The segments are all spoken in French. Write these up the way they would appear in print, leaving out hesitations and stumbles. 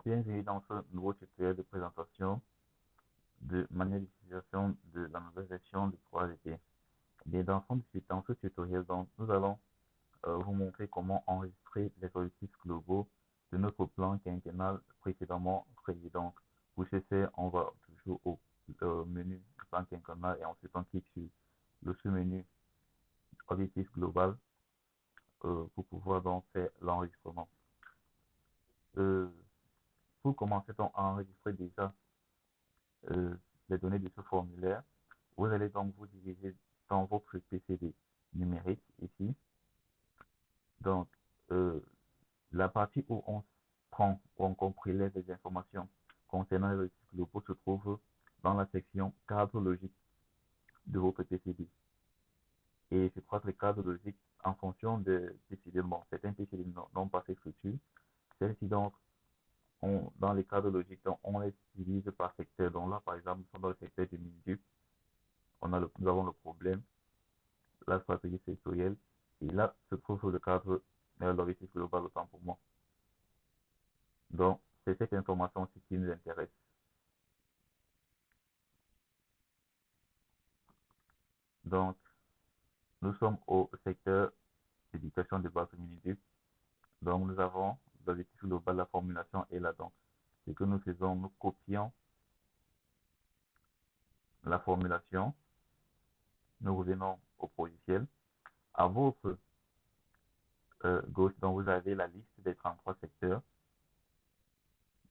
Bienvenue dans ce nouveau tutoriel de présentation de manière d'utilisation de la nouvelle version de 3GT. Bien, dans ce tutoriel, donc, nous allons vous montrer comment enregistrer les objectifs globaux de notre plan quinquennal précédemment créé. Donc, pour ce faire, on va toujours au menu plan quinquennal et ensuite on clique sur le sous-menu objectif global pour pouvoir donc faire l'enregistrement. Euh, pour commencer donc à enregistrer déjà euh, les données de ce formulaire, vous allez donc vous diriger dans votre PCB numérique ici. Donc, euh, la partie où on prend ou on prélève les informations concernant les objectifs globaux se trouve dans la section cadre logique de votre PCB. Et je crois que les cadres logiques, en fonction de PCB, bon, certains PCB n'ont pas cette structure. Celles-ci, donc, dans les cadres logiques, donc, on les divise par secteur. Donc là, par exemple, nous sommes dans le secteur du milieu. Nous avons le problème, la stratégie sectorielle, et là se trouve le cadre l'objectif global autant pour moi. Donc, c'est cette information aussi qui nous intéresse. Donc, nous sommes au secteur éducation de base minute. Donc, nous avons l'objectif global, la formulation est là. Donc, ce que nous faisons, nous copions la formulation, nous revenons au logiciel. À votre gauche, donc, vous avez la liste des 33 secteurs.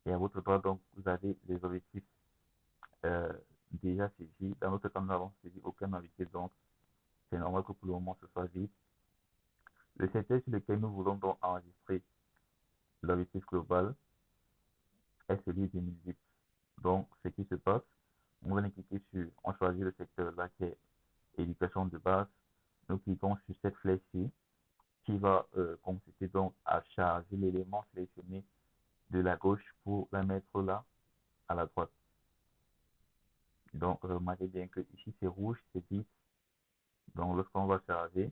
Et à votre droite, donc, vous avez les objectifs euh, déjà saisis. Dans notre cas, nous n'avons saisi aucun objectif, donc c'est normal que pour le moment ce soit vide. Le secteur sur lequel nous voulons donc enregistrer l'objectif global est celui du musique. Donc, ce qui se passe, on va cliquer sur, on choisit le secteur là qui est éducation de base. Nous cliquons sur cette flèche-ci qui va consister donc à charger l'élément sélectionné de la gauche pour la mettre là à la droite. Donc, remarquez bien que ici c'est rouge, c'est 10. Donc, lorsqu'on va charger,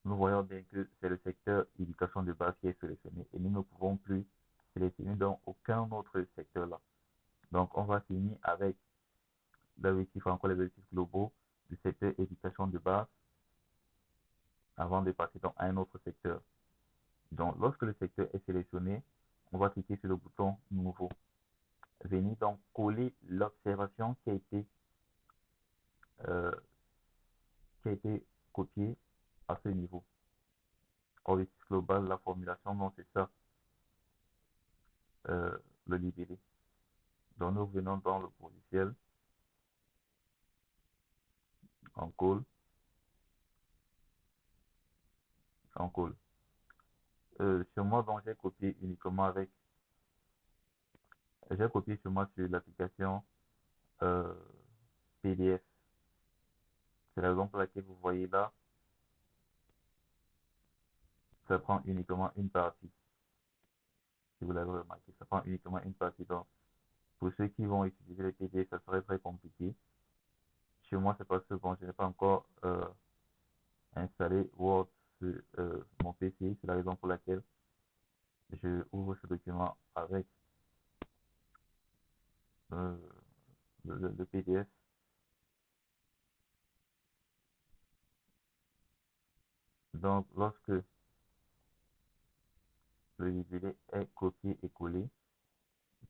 nous voyons bien que c'est le secteur éducation de base qui est sélectionné et nous ne pouvons plus sélectionner dans aucun autre secteur là. Donc, on va finir avec l'objectif, encore les objectifs globaux du secteur éducation de base avant de passer dans un autre secteur. Donc, lorsque le secteur est sélectionné, on va cliquer sur le bouton nouveau. Venir donc coller l'observation euh, qui a été copiée à ce niveau. Objectif global, la formulation, non, c'est ça, euh, le libellé. Donc, nous venons dans le logiciel, on colle, on colle. Sur moi, donc, j'ai copié uniquement avec, j'ai copié sur moi sur l'application euh, PDF. C'est la raison pour laquelle vous voyez là, ça prend uniquement une partie. Si vous l'avez remarqué, ça prend uniquement une partie. Donc, pour ceux qui vont utiliser les PDF, ça serait très compliqué. Chez moi, c'est parce que bon, je n'ai pas encore installé Word sur mon PC. C'est la raison pour laquelle je ouvre ce document avec euh, le PDF. Donc, lorsque le libellé est copié et collé,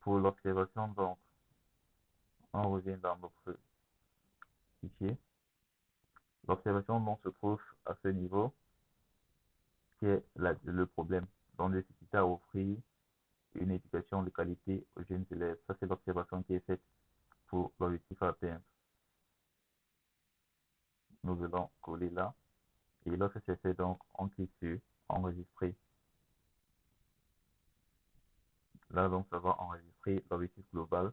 pour l'observation, donc, on revient dans notre fichier. L'observation donc se trouve à ce niveau, qui est le problème. Donc, nécessité à offrir une éducation de qualité aux jeunes élèves. Ça, c'est l'observation qui est faite pour l'objectif à atteindre. Nous allons coller là. Et lorsque c'est fait, donc, on clique sur enregistrer. Là, donc, ça va enregistrer l'objectif global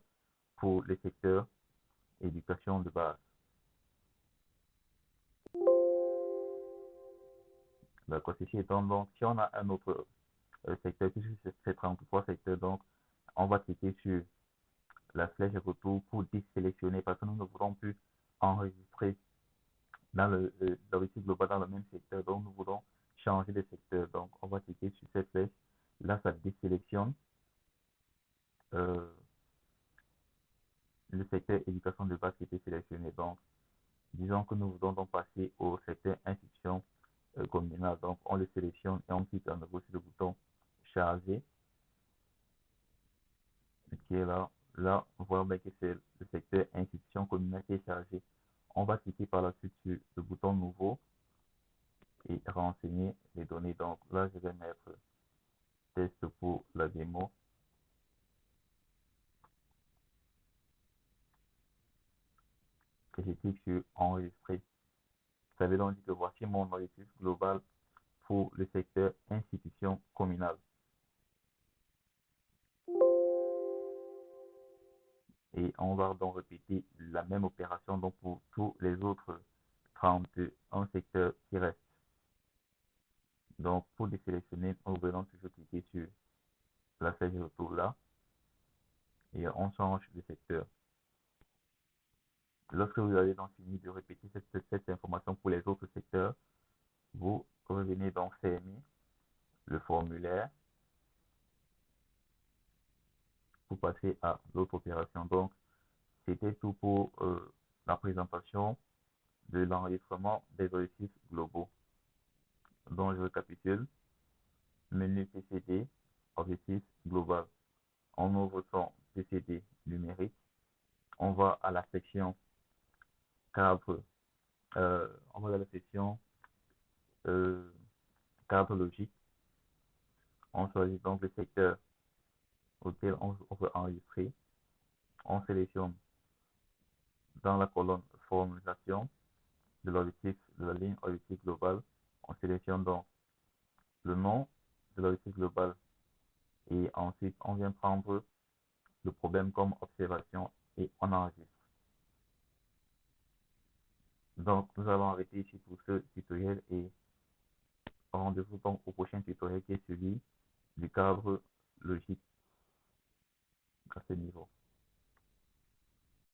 pour les secteurs éducation de base. D'accord, ceci étant donc, si on a un autre secteur, puisque c'est 33 secteurs, donc, on va cliquer sur la flèche retour pour désélectionner parce que nous ne voulons plus enregistrer dans l'objectif global dans le même secteur. Donc, nous voulons changer de secteur. Donc, on va cliquer sur cette flèche. Là, ça désélectionne euh, le secteur éducation de base qui était sélectionné. Donc, disons que nous voulons donc passer au secteur institution communale. Donc, on le sélectionne et on clique à nouveau sur le bouton charger qui est là. Là, on voit bien que c'est le secteur institution communale qui est chargé. On va cliquer par la suite sur le bouton nouveau et renseigner les données. Donc là, je vais mettre test pour la démo et je clique sur enregistrer. Ça veut donc dire que voici mon objectif global pour le secteur institution communale. Et on va donc répéter la même opération donc pour tous les autres 31 secteurs qui restent. Donc pour désélectionner, nous venons toujours cliquer sur la flèche de retour là et on change de secteur. Lorsque vous avez donc fini de répéter cette information pour les autres secteurs, vous revenez donc fermer le formulaire pour passer à l'autre opération. Donc, c'était tout pour la présentation de l'enregistrement des objectifs globaux. Donc, je récapitule. Menu PCD, objectif global. On ouvre son PCD numérique. On va à la section cadre. On va à la section euh, cadre logique. On choisit donc le secteur auquel on veut enregistrer. On sélectionne dans la colonne formulation de l'objectif de la ligne objectif global. On sélectionne donc le nom de l'objectif global et ensuite on vient prendre le problème comme observation et on enregistre. Donc nous allons arrêter ici pour ce tutoriel et rendez-vous donc au prochain tutoriel qui est celui du cadre